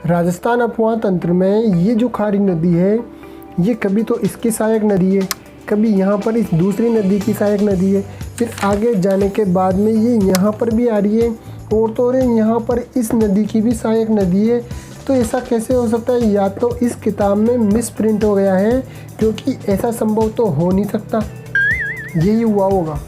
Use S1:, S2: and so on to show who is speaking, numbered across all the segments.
S1: राजस्थान अपवाह तंत्र में ये जो खारी नदी है ये कभी तो इसकी सहायक नदी है, कभी यहाँ पर इस दूसरी नदी की सहायक नदी है, फिर आगे जाने के बाद में ये यहाँ पर भी आ रही है और तो यहाँ पर इस नदी की भी सहायक नदी है। तो ऐसा कैसे हो सकता है? या तो इस किताब में मिस प्रिंट हो गया है, क्योंकि ऐसा संभव तो हो नहीं सकता, यही हुआ होगा।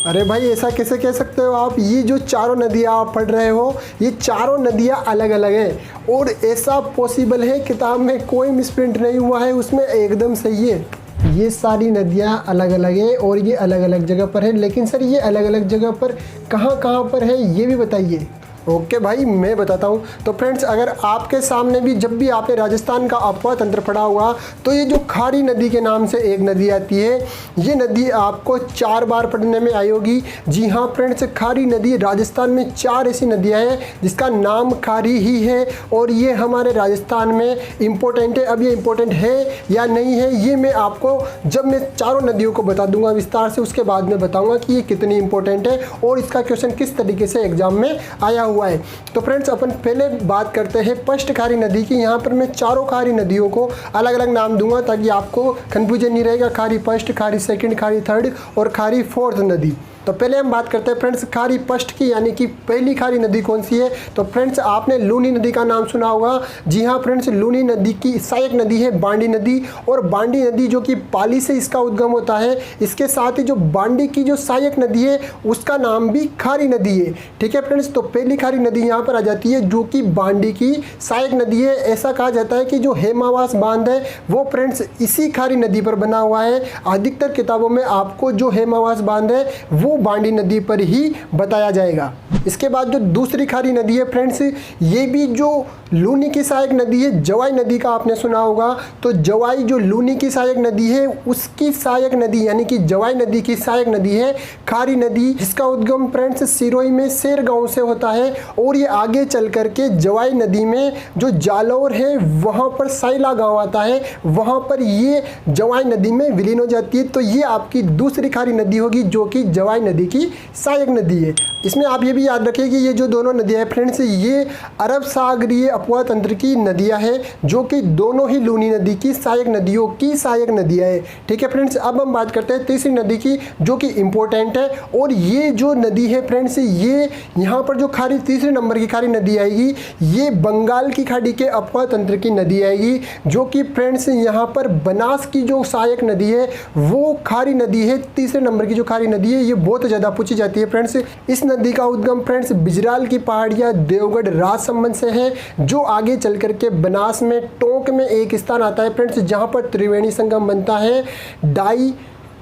S1: अरे भाई ऐसा कैसे कह सकते हो आप? ये जो चारों नदियाँ आप पढ़ रहे हो ये चारों नदियाँ अलग अलग हैं और ऐसा पॉसिबल है, किताब में कोई मिसप्रिंट नहीं हुआ है, उसमें एकदम सही है। ये सारी नदियाँ अलग अलग है और ये अलग अलग जगह पर है, लेकिन सर ये अलग अलग जगह पर कहाँ कहाँ पर है ये भी बताइए। ओके भाई मैं बताता हूँ। तो फ्रेंड्स अगर आपके सामने भी जब भी आपने राजस्थान का अपवाह तंत्र पढ़ा होगा तो ये जो खारी नदी के नाम से एक नदी आती है, ये नदी आपको 4 बार पढ़ने में आई होगी। जी हाँ फ्रेंड्स, खारी नदी राजस्थान में 4 ऐसी नदियाँ हैं जिसका नाम खारी ही है और ये हमारे राजस्थान में इम्पोर्टेंट है। अब ये इम्पोर्टेंट है या नहीं है ये मैं आपको जब मैं चारों नदियों को बता दूंगा विस्तार से, उसके बाद में बताऊँगा कि ये कितनी इंपॉर्टेंट है और इसका क्वेश्चन किस तरीके से एग्जाम में आया हुआ है। तो फ्रेंड्स अपन पहले बात करते हैं फर्स्ट खारी नदी की। यहाँ पर मैं चारों खारी नदियों को अलग अलग नाम दूंगा ताकि आपको कंफ्यूजन नहीं रहेगा। खारी फर्स्ट, खारी सेकंड, खारी थर्ड और खारी फोर्थ नदी। तो पहले हम बात करते हैं फ्रेंड्स खारी फर्स्ट की, यानी कि पहली खारी नदी कौन सी है? तो फ्रेंड्स आपने लूनी नदी का नाम सुना होगा। जी हाँ फ्रेंड्स, लूनी नदी की सहायक नदी है बांडी नदी, और बांडी नदी जो कि पाली से इसका उद्गम होता है। इसके साथ ही जो बांडी की जो सहायक नदी है उसका नाम भी खारी नदी है। ठीक है फ्रेंड्स, तो पहली खारी नदी यहाँ पर आ जाती है जो कि बांडी की सहायक नदी है। ऐसा कहा जाता है कि जो हेमावास बांध है वो फ्रेंड्स इसी खारी नदी पर बना हुआ है। अधिकतर किताबों में आपको जो हेमावास बांध है वो बांडी नदी पर ही बताया जाएगा। इसके बाद जो दूसरी खारी नदी है फ्रेंड्स, ये भी जो लूनी की सहायक नदी है, जवाई नदी का आपने सुना होगा। तो जवाई जो लूनी की सहायक नदी है उसकी सहायक नदी यानी कि जवाई नदी की सहायक नदी है खारी नदी, जिसका उद्गम फ्रेंड्स सिरोही में शेर गांव से होता है और ये आगे चल करके जवाई नदी में जो जालौर है वहाँ पर साइला गाँव आता है, वहाँ पर ये जवाई नदी में विलीन हो जाती है। तो ये आपकी दूसरी खारी नदी होगी जो कि जवाई नदी की सहायक नदी है। इसमें आप ये भी याद रखें कि ये जो दोनों नदियाँ हैं फ्रेंड्स ये अरब सागरीय अपवाह तंत्र की नदियाँ हैं जो कि दोनों ही लूनी नदी की सहायक नदियों की सहायक नदियाँ हैं। ठीक है फ्रेंड्स, अब हम बात करते हैं तीसरी नदी की जो कि इम्पोर्टेंट है। और ये जो नदी है फ्रेंड्स, ये यहाँ पर जो खारी तीसरे नंबर की खारी नदी आएगी ये बंगाल की खाड़ी के अपवाह तंत्र की नदी आएगी, जो कि फ्रेंड्स यहाँ पर बनास की जो सहायक नदी है वो खारी नदी है। तीसरे नंबर की जो खारी नदी है ये बहुत ज़्यादा पूछी जाती है फ्रेंड्स। इस नदी का उद्गम फ्रेंड्स बिजराल की पहाड़ियाँ देवगढ़ राजसमंद से है, जो आगे चल करके बनास में टोंक में एक स्थान आता है फ्रेंड्स जहाँ पर त्रिवेणी संगम बनता है। डाई,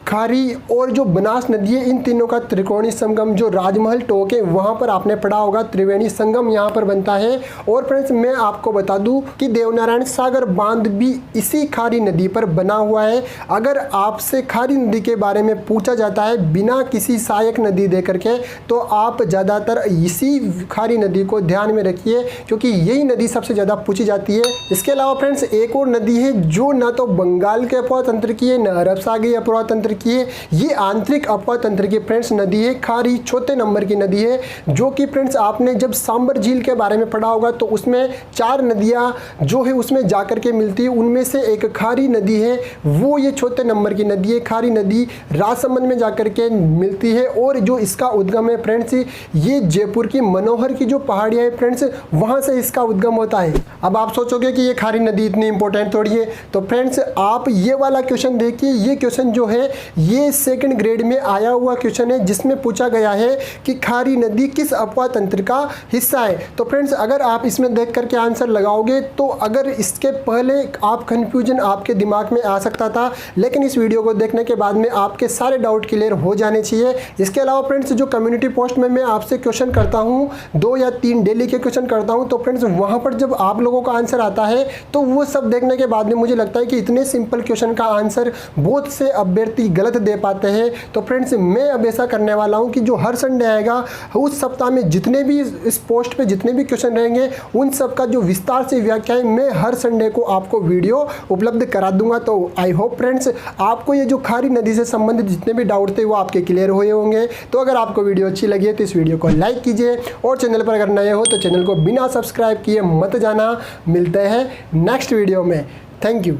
S1: खारी और जो बनास नदी है इन तीनों का त्रिकोणीय संगम जो राजमहल टोंक है वहाँ पर आपने पढ़ा होगा, त्रिवेणी संगम यहाँ पर बनता है। और फ्रेंड्स मैं आपको बता दूं कि देवनारायण सागर बांध भी इसी खारी नदी पर बना हुआ है। अगर आपसे खारी नदी के बारे में पूछा जाता है बिना किसी सहायक नदी दे करके तो आप ज़्यादातर इसी खारी नदी को ध्यान में रखिए, क्योंकि यही नदी सबसे ज़्यादा पूछी जाती है। इसके अलावा फ्रेंड्स एक और नदी है जो ना तो बंगाल के अपवाह तंत्र की है न अरब सागरीय अपवाह तंत्र की है, ये आंतरिक अपवाह तंत्र की फ्रेंड्स नदी है। खारी चौथे नंबर की नदी है जो कि फ्रेंड्स आपने जब सांबर झील के बारे में पढ़ा होगा तो उसमें 4 नदियां जो है उसमें जाकर के मिलती है, उनमें से एक खारी नदी है, वो ये चौथे नंबर की नदी है। खारी नदी राजसमंद में जाकर के मिलती है और जो इसका उद्गम है फ्रेंड्स ये जयपुर की मनोहर की जो पहाड़ियाँ है फ्रेंड्स वहाँ से इसका उद्गम होता है। अब आप सोचोगे कि ये खारी नदी इतनी इंपॉर्टेंट थोड़ी है, तो फ्रेंड्स आप ये वाला क्वेश्चन देखिए। ये क्वेश्चन जो है ये सेकंड ग्रेड में आया हुआ क्वेश्चन है जिसमें पूछा गया है कि खारी नदी किस अपवाह तंत्र का हिस्सा है। तो फ्रेंड्स अगर आप इसमें देख करके आंसर लगाओगे तो अगर इसके पहले आप कंफ्यूजन आपके दिमाग में आ सकता था, लेकिन इस वीडियो को देखने के बाद में आपके सारे डाउट क्लियर हो जाने चाहिए। इसके अलावा फ्रेंड्स जो कम्युनिटी पोस्ट में मैं आपसे क्वेश्चन करता हूँ 2 या 3 डेली के क्वेश्चन करता हूँ, तो फ्रेंड्स वहाँ पर जब आप लोगों का आंसर आता है तो वो सब देखने के बाद में मुझे लगता है कि इतने सिंपल क्वेश्चन का आंसर बहुत से अभ्यर्थी गलत दे पाते हैं। तो फ्रेंड्स मैं अब ऐसा करने वाला हूँ कि जो हर संडे आएगा उस सप्ताह में जितने भी इस पोस्ट पे जितने भी क्वेश्चन रहेंगे उन सब का जो विस्तार से व्याख्या है मैं हर संडे को आपको वीडियो उपलब्ध करा दूंगा। तो आई होप फ्रेंड्स आपको ये जो खारी नदी से संबंधित जितने भी डाउट थे वो आपके क्लियर हुए होंगे। तो अगर आपको वीडियो अच्छी लगी है तो इस वीडियो को लाइक कीजिए और चैनल पर अगर नए हो तो चैनल को बिना सब्सक्राइब किए मत जाना। मिलते हैं नेक्स्ट वीडियो में। Thank you.